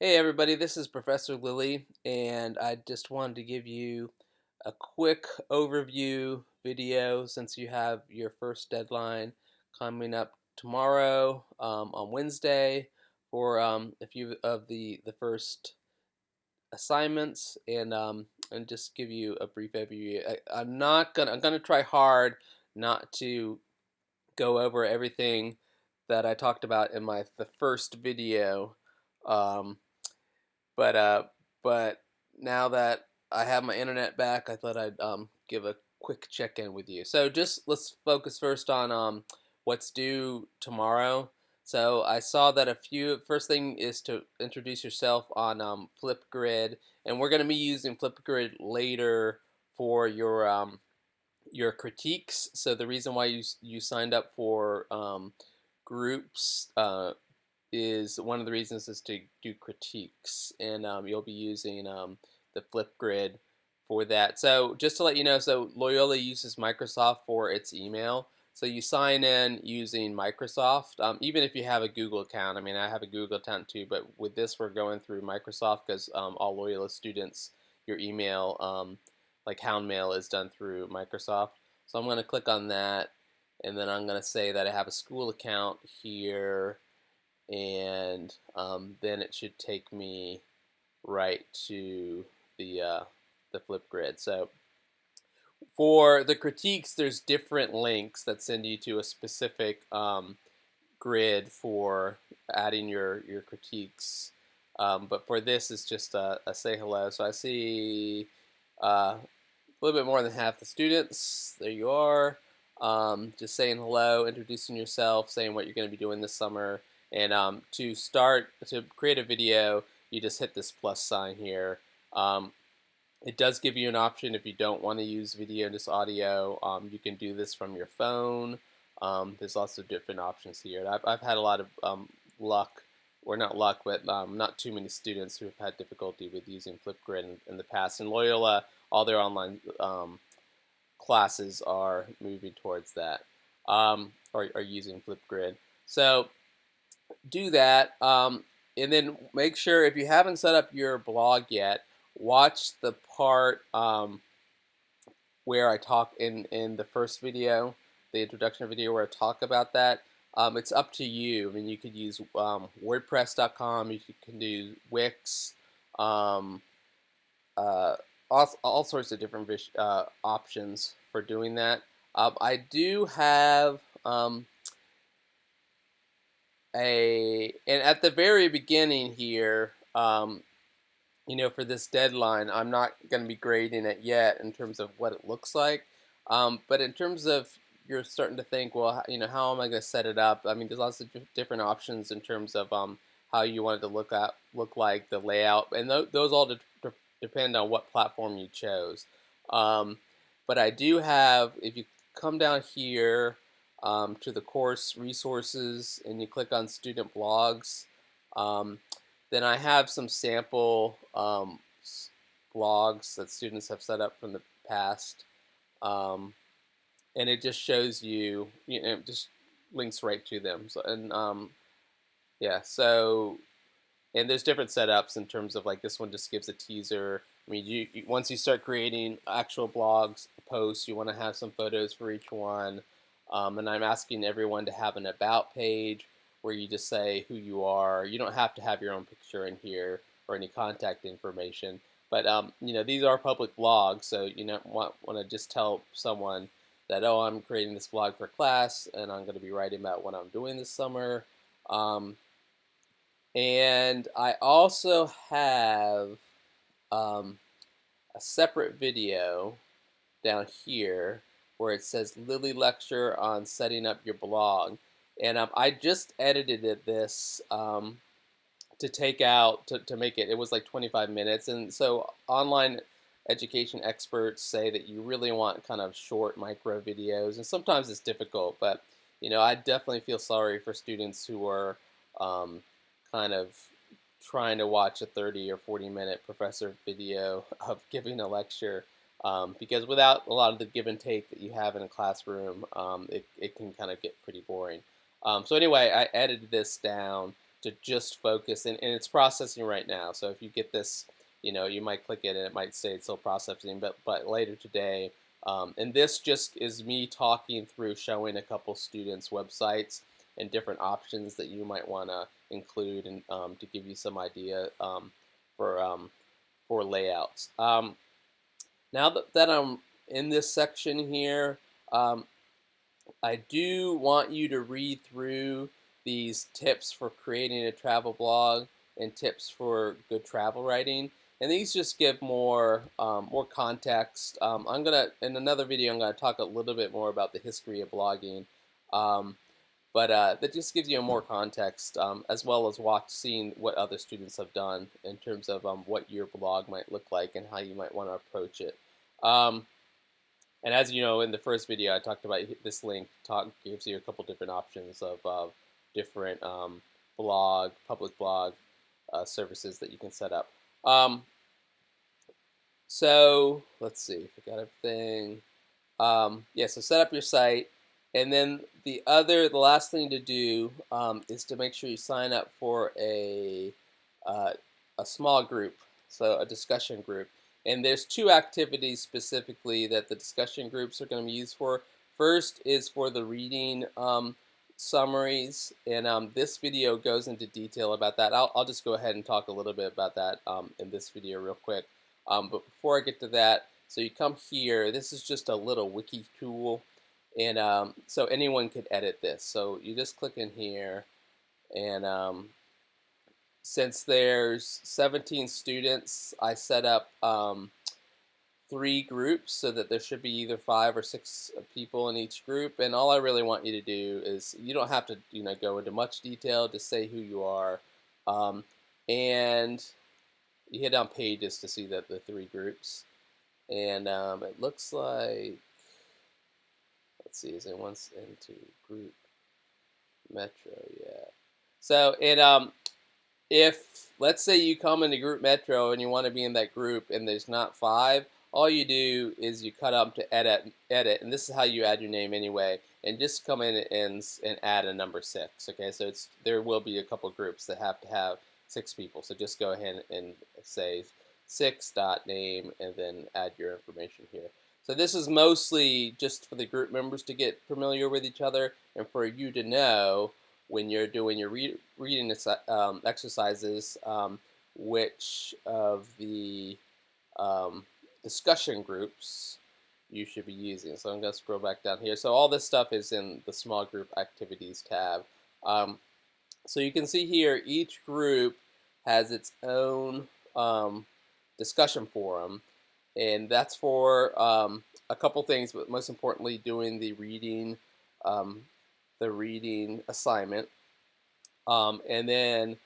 Hey everybody, this is Professor Lilly, and I just wanted to give you a quick overview video since you have your first deadline coming up tomorrow on Wednesday for a few of the first assignments, and just give you a brief overview. I'm gonna try hard not to go over everything that I talked about in the first video. Um, but uh, but now that I have my internet back, I thought I'd give a quick check-in with you. So just let's focus first on what's due tomorrow. So I saw that first thing is to introduce yourself on Flipgrid, and we're going to be using Flipgrid later for your critiques. So the reason why you signed up for groups is one of the reasons is to do critiques, and you'll be using the Flipgrid for that. So just to let you know, so Loyola uses Microsoft for its email. So you sign in using Microsoft, even if you have a Google account. I mean, I have a Google account too, but with this, we're going through Microsoft because all Loyola students, your email, like Hound Mail, is done through Microsoft. So I'm going to click on that, and then I'm going to say that I have a school account here, and then it should take me right to the Flipgrid. So for the critiques, there's different links that send you to a specific grid for adding your critiques. But for this, it's just a say hello. So I see a little bit more than half the students. There you are. Just saying hello, introducing yourself, saying what you're going to be doing this summer. And to create a video, you just hit this plus sign here. Um, it does give you an option if you don't want to use video, just audio. You can do this from your phone. There's lots of different options here. I've had a lot of luck, or not luck, but not too many students who have had difficulty with using Flipgrid in the past. And Loyola, all their online classes are moving towards that, or are using Flipgrid. So do that, and then make sure if you haven't set up your blog yet, watch the part where I talk in the first video, the introduction video where I talk about that. It's up to you. I mean, you could use WordPress.com. You can do Wix. Um, uh, all sorts of different options for doing that. I do have and at the very beginning here, for this deadline, I'm not going to be grading it yet in terms of what it looks like. But in terms of you're starting to think, well, how am I going to set it up? I mean, there's lots of different options in terms of how you want it to look like, the layout, and those all depend on what platform you chose. Um, but I do have, if you come down here to the course resources and you click on student blogs, um, then I have some sample blogs that students have set up from the past, um, and it just shows you, just links right to them. So yeah, so and there's different setups in terms of like this one just gives a teaser. I mean, once you start creating actual blogs posts, you want to have some photos for each one, and I'm asking everyone to have an about page where you just say who you are. You don't have to have your own picture in here or any contact information, but these are public blogs, so want to just tell someone that, oh, I'm creating this blog for class and I'm going to be writing about what I'm doing this summer. And I also have um, a separate video down here where it says Lilly Lecture on Setting Up Your Blog. And I just edited this to take out, to make it was like 25 minutes. And so online education experts say that you really want kind of short micro videos. And sometimes it's difficult, but I definitely feel sorry for students who are um, kind of trying to watch a 30 or 40-minute professor video of giving a lecture, because without a lot of the give and take that you have in a classroom, it can kind of get pretty boring. So anyway, I edited this down to just focus, and it's processing right now. So if you get this, you might click it and it might say it's still processing, but later today. And this just is me talking through, showing a couple students websites and different options that you might want to include, and to give you some idea for for layouts. Now that I'm in this section here, um, I do want you to read through these tips for creating a travel blog and tips for good travel writing. And these just give more context. In another video, I'm gonna talk a little bit more about the history of blogging. Um, but that just gives you more context, as well as seeing what other students have done in terms of what your blog might look like and how you might want to approach it. Um, and as you know, in the first video, I talked about this link gives you a couple different options of different public blog services that you can set up. So let's see, forgot everything. Yeah, so set up your site, and then the last thing to do is to make sure you sign up for uh, a small group, so a discussion group. And there's two activities specifically that the discussion groups are going to be used for. First is for the reading summaries, and this video goes into detail about that. I'll just go ahead and talk a little bit about that in this video real quick. But before I get to that, so you come here, this is just a little wiki tool, and so anyone could edit this. So you just click in here, and since there's 17 students, I set up 3 groups so that there should be either 5 or 6 people in each group. And all I really want you to do is, you don't have to go into much detail, just say who you are, and you hit on pages to see the 3 groups. And it looks like, let's see, is it once into group Metro? Yeah. So if let's say you come into group Metro and you want to be in that group and there's not 5, all you do is you cut up to edit, and this is how you add your name anyway, and just come in and add a number 6. Okay, so there will be a couple groups that have to have 6 people. So just go ahead and say 6.name and then add your information here. So this is mostly just for the group members to get familiar with each other, and for you to know when you're doing your reading exercises which of the discussion groups you should be using. So I'm going to scroll back down here. So all this stuff is in the small group activities tab. So you can see here each group has its own discussion forum, and that's for a couple things, but most importantly doing the reading assignment. And then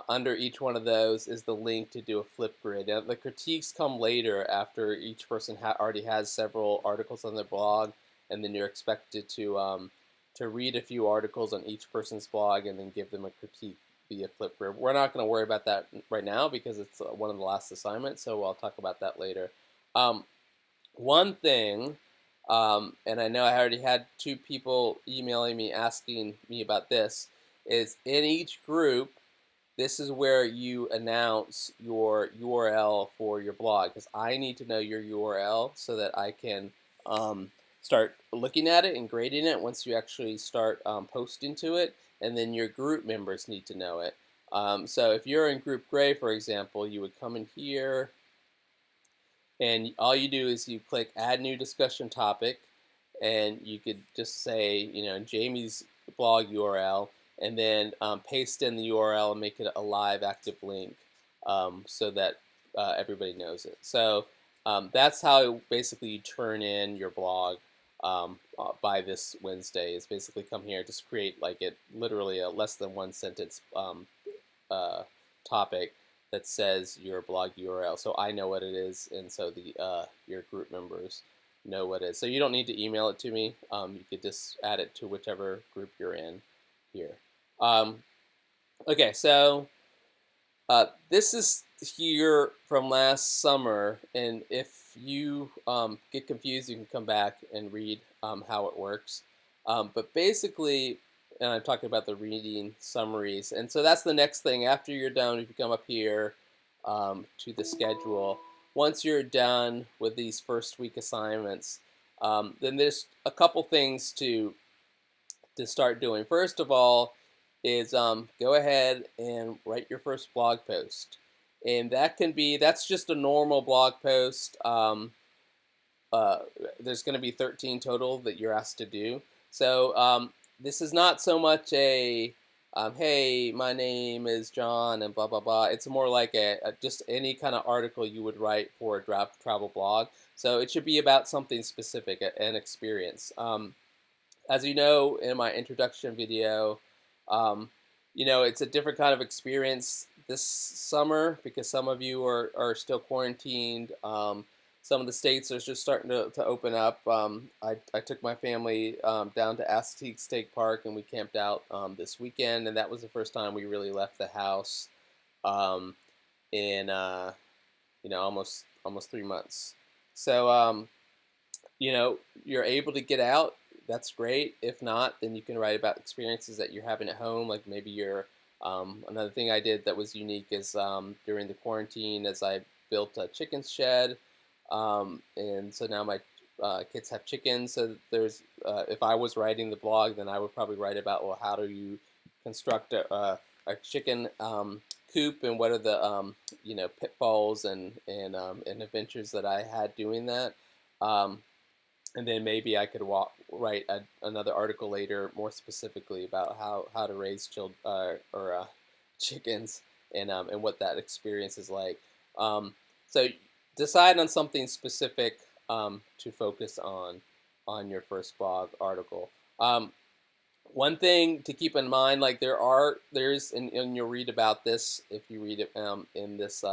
under each one of those is the link to do a Flipgrid. Now, the critiques come later after each person already has several articles on their blog, and then you're expected to read a few articles on each person's blog and then give them a critique via Flipgrid. We're not going to worry about that right now because it's one of the last assignments, so I'll talk about that later. One thing, and I know I already had 2 people emailing me asking me about this, is in each group, this is where you announce your URL for your blog, because I need to know your URL so that I can start looking at it and grading it once you actually start posting to it, and then your group members need to know it. So if you're in Group Gray, for example, you would come in here, and all you do is you click Add New Discussion Topic, and you could just say, Jamie's blog URL, and then paste in the URL and make it a live active link so that everybody knows it. So that's how basically you turn in your blog by this Wednesday, is basically come here, just create literally a less than 1 sentence topic that says your blog URL. So I know what it is, and so your group members know what it is. So you don't need to email it to me. You could just add it to whichever group you're in here. Okay, so this is here from last summer, and if you get confused, you can come back and read how it works. But basically, and I'm talking about the reading summaries. And so that's the next thing. After you're done, if you come up here to the schedule, once you're done with these first week assignments, then there's a couple things to start doing. First of all, is go ahead and write your first blog post, and that's just a normal blog post. Uh, there's going to be 13 total that you're asked to do. So this is not so much a hey, my name is John and blah blah blah. It's more like just any kind of article you would write for a travel blog. So it should be about something specific, an experience. As you know, in my introduction video, um, it's a different kind of experience this summer because some of you are still quarantined. Some of the states are just starting to open up. I took my family down to Aztec State Park and we camped out this weekend, and that was the first time we really left the house um, in almost 3 months. So you're able to get out, that's great. If not, then you can write about experiences that you're having at home. Like maybe another thing I did that was unique is during the quarantine, as I built a chicken shed, and so now my kids have chickens. So if I was writing the blog, then I would probably write about, well, how do you construct a chicken coop, and what are the pitfalls and adventures that I had doing that. Um, and then maybe I could write another article later, more specifically about how to raise chickens, and what that experience is like. So decide on something specific to focus on your first blog article. One thing to keep in mind, like and you'll read about this if you read it in this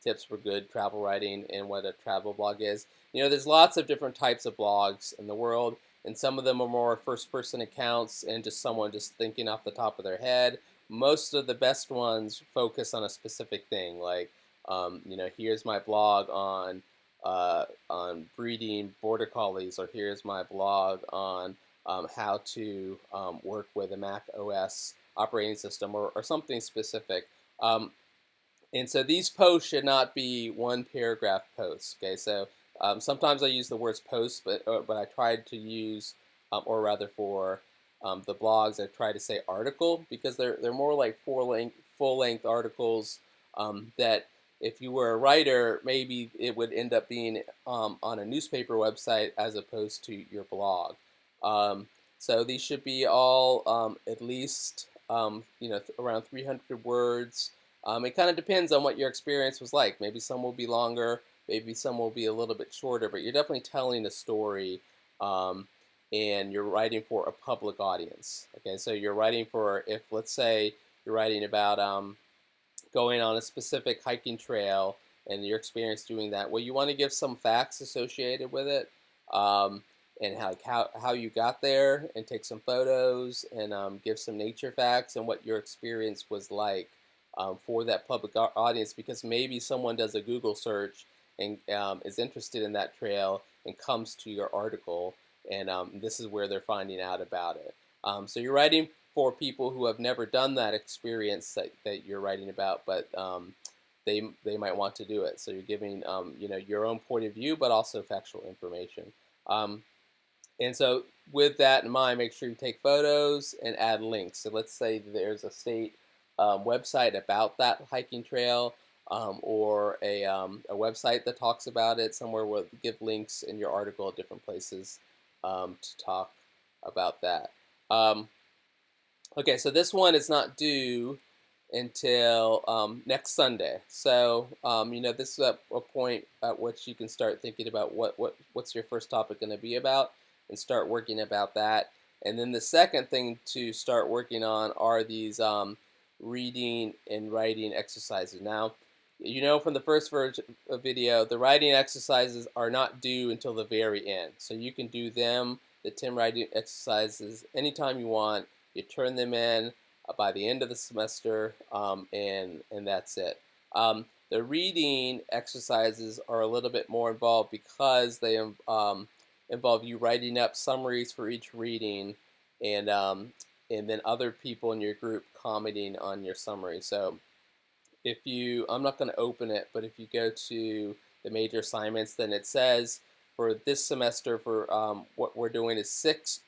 tips for good travel writing and what a travel blog is. There's lots of different types of blogs in the world, and some of them are more first-person accounts and just someone just thinking off the top of their head. Most of the best ones focus on a specific thing, like here's my blog on breeding border collies, or here's my blog on how to work with a Mac OS operating system, or something specific. And so these posts should not be one paragraph posts. Okay, so sometimes I use the words post, but I tried to use, or rather for the blogs, I try to say article, because they're more like full length articles that if you were a writer, maybe it would end up being on a newspaper website as opposed to your blog. So these should be all at least around 300 words. It kind of depends on what your experience was like. Maybe some will be longer, maybe some will be a little bit shorter, but you're definitely telling a story, and you're writing for a public audience. Okay, so you're writing for, if let's say you're writing about going on a specific hiking trail and your experience doing that, well, you want to give some facts associated with it, and how you got there, and take some photos, and give some nature facts and what your experience was like for that public audience, because maybe someone does a Google search and is interested in that trail and comes to your article, and this is where they're finding out about it. So you're writing for people who have never done that experience that you're writing about, but they might want to do it. So you're giving your own point of view, but also factual information. And so with that in mind, make sure you take photos and add links. So let's say there's a state website about that hiking trail, or a website that talks about it. Somewhere will give links in your article at different places to talk about that. Okay, so this one is not due until next Sunday. So this is a point at which you can start thinking about what's your first topic going to be about, and start working about that. And then the second thing to start working on are these reading and writing exercises. Now, from the first video, the writing exercises are not due until the very end. So you can do them, the 10 writing exercises, anytime you want. You turn them in by the end of the semester, and that's it. The reading exercises are a little bit more involved, because they involve you writing up summaries for each reading, and and then other people in your group commenting on your summary. So if you, I'm not going to open it, but if you go to the major assignments, then it says for this semester, for what we're doing is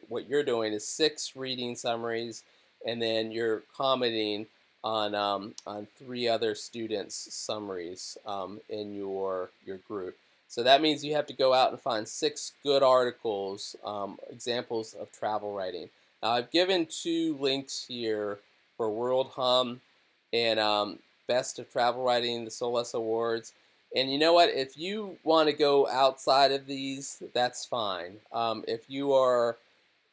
what you're doing is 6 reading summaries, and then you're commenting on 3 other students' summaries in your group. So that means you have to go out and find 6 good articles, examples of travel writing. Now I've given 2 links here for World Hum and Best of Travel Writing, the SOLAS Awards. And you know what? If you want to go outside of these, that's fine. If you are,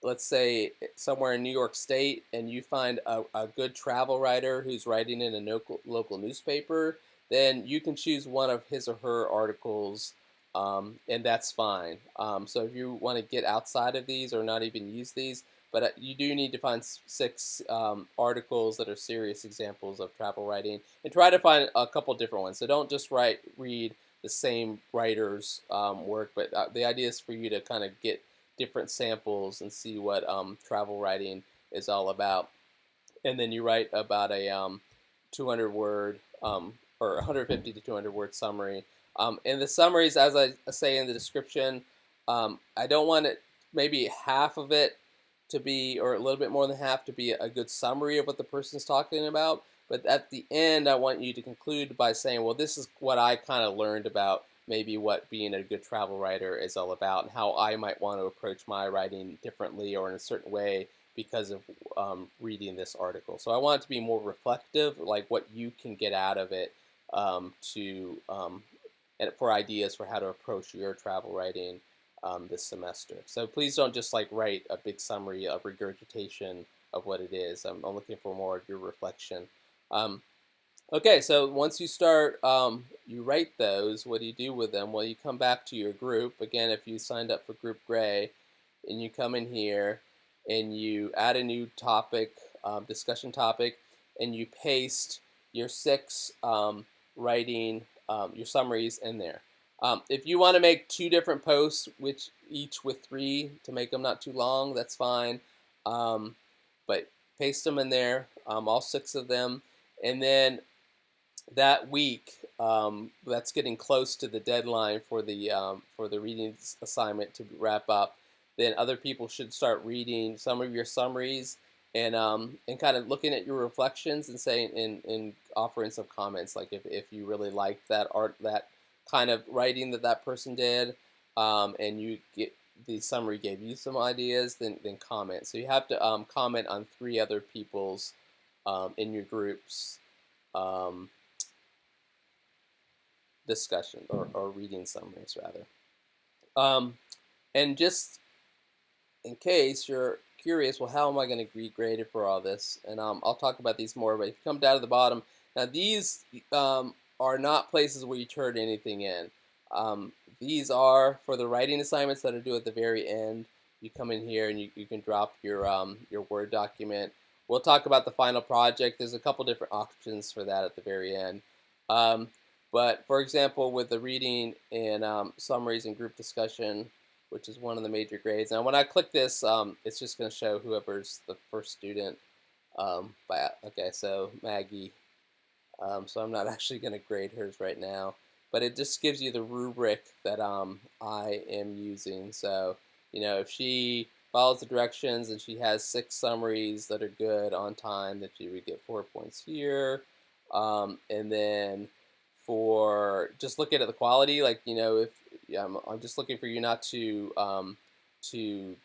let's say, somewhere in New York State and you find a good travel writer who's writing in a local newspaper, then you can choose one of his or her articles, and that's fine. So if you want to get outside of these or not even use these, but you do need to find 6 articles that are serious examples of travel writing, and try to find a couple different ones. So don't just read the same writer's work, but the idea is for you to kind of get different samples and see what travel writing is all about. And then you write about a 200 word or 150 to 200 word summary. And the summaries, as I say in the description, I don't want it, maybe half of it to be, or a little bit more than half, to be a good summary of what the person's talking about. But at the end, I want you to conclude by saying, well, this is what I kind of learned about maybe what being a good travel writer is all about, and how I might want to approach my writing differently or in a certain way because of reading this article. So I want it to be more reflective, like what you can get out of it, and for ideas for how to approach your travel writing this semester. So please don't just like write a big summary of regurgitation of what it is. I'm looking for more of your reflection. Um, Okay, so once you start, you write those. What do you do with them? Well, you come back to your group. Again, if you signed up for Group Gray, and you come in here, and you add a new topic, discussion topic, and you paste your 6 writing, your summaries in there. If you want to make 2 different posts, which each with 3 to make them not too long, that's fine. But paste them in there, all 6 of them, and then that week, that's getting close to the deadline for the reading assignment to wrap up, then other people should start reading some of your summaries and kind of looking at your reflections and saying and offering some comments, like if you really liked that kind of writing that person did, and you get the summary gave you some ideas, then comment. So you have to comment on 3 other people's in your groups. Um, Discussion or reading summaries rather. And just in case you're curious, well, how am I going to be graded for all this? And I'll talk about these more, but if you come down to the bottom, now these are not places where you turn anything in. These are for the writing assignments that are due at the very end. You come in here and you can drop your Word document. We'll talk about the final project. There's a couple different options for that at the very end. Um, but for example, with the reading and summaries and group discussion, which is one of the major grades. Now, when I click this, it's just going to show whoever's the first student. Okay, so Maggie. So I'm not actually going to grade hers right now, but it just gives you the rubric that I am using. So, if she follows the directions and she has 6 summaries that are good on time, that she would get 4 points here. And then for just looking at the quality, like, if I'm just looking for you not to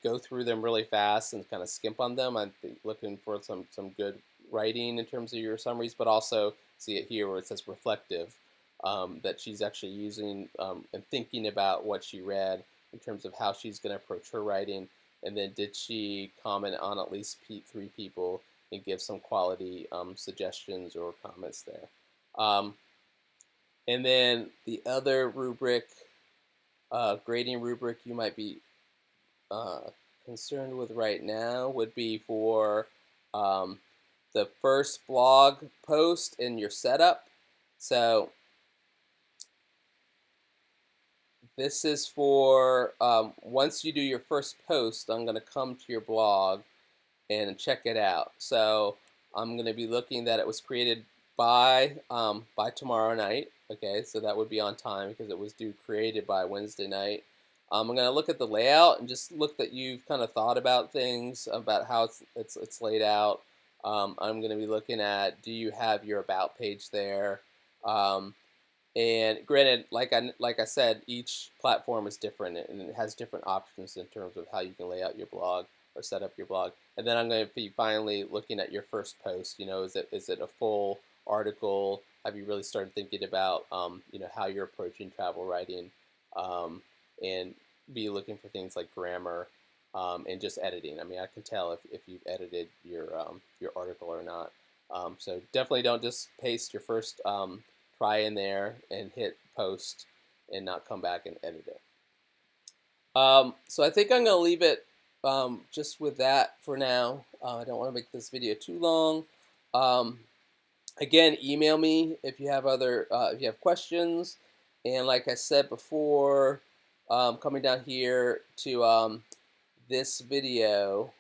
go through them really fast and kind of skimp on them. I'm looking for some good writing in terms of your summaries, but also see it here where it says reflective, that she's actually using and thinking about what she read in terms of how she's going to approach her writing, and then did she comment on at least 3 people and give some quality suggestions or comments there. And then the other rubric, grading rubric you might be concerned with right now would be for the first blog post in your setup. So this is for once you do your first post, I'm going to come to your blog, and check it out. So I'm going to be looking that it was created by tomorrow night. Okay, so that would be on time because it was due created by Wednesday night. I'm going to look at the layout and just look that you've kind of thought about things, about how it's laid out. I'm going to be looking at, do you have your about page there? And granted, like I said, each platform is different and it has different options in terms of how you can lay out your blog or set up your blog. And then I'm going to be finally looking at your first post. You know, is it a full article? Have you really started thinking about you know, how you're approaching travel writing, and be looking for things like grammar, and just editing. I mean, I can tell if you've edited your article or not. So definitely don't just paste your first try in there and hit post and not come back and edit it. So I think I'm going to leave it just with that for now. I don't want to make this video too long. Again, email me if you have if you have questions. And like I said before, coming down here to this video,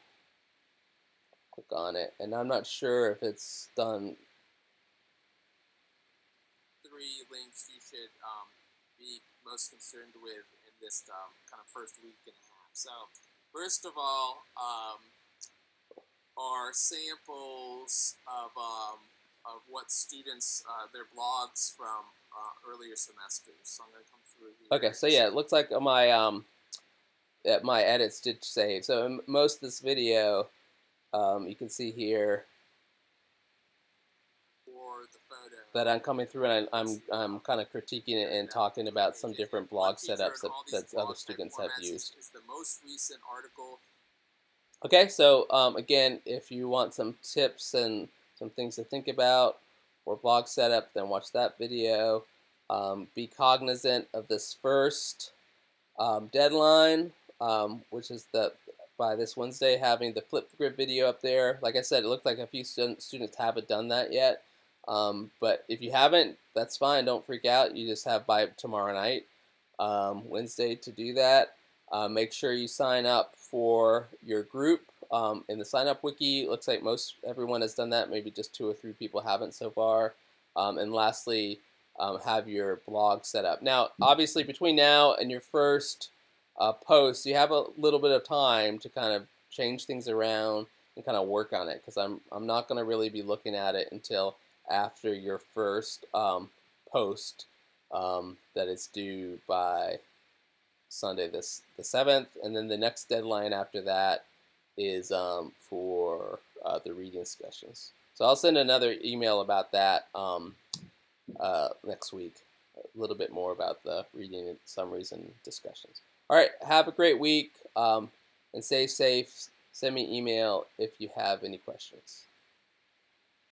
click on it, and I'm not sure if it's done. 3 links you should be most concerned with in this kind of first week and a half. So first of all, are samples of what students, their blogs from earlier semesters. So I'm going to come through here. Okay, so yeah, it looks like my edits did save. So in most of this video, you can see here that I'm coming through and I'm kind of critiquing it and talking about some different blog setups that other students have used. Is the most recent article. Okay, so again, if you want some tips and some things to think about for blog setup, then watch that video. Be cognizant of this first deadline, which is by this Wednesday, having the Flipgrid video up there. Like I said, it looked like a few students haven't done that yet. But if you haven't, that's fine. Don't freak out. You just have by tomorrow night, Wednesday, to do that. Make sure you sign up for your group in the sign up wiki. It looks like everyone has done that. Maybe just 2 or 3 people haven't so far. And lastly, have your blog set up. Now, obviously, between now and your first post, you have a little bit of time to kind of change things around and kind of work on it, because I'm not going to really be looking at it until after your first post that is due by Sunday the 7th, and then the next deadline after that is for the reading discussions. So I'll send another email about that next week, a little bit more about the reading summaries and discussions. All right, have a great week and stay safe. Send me an email if you have any questions.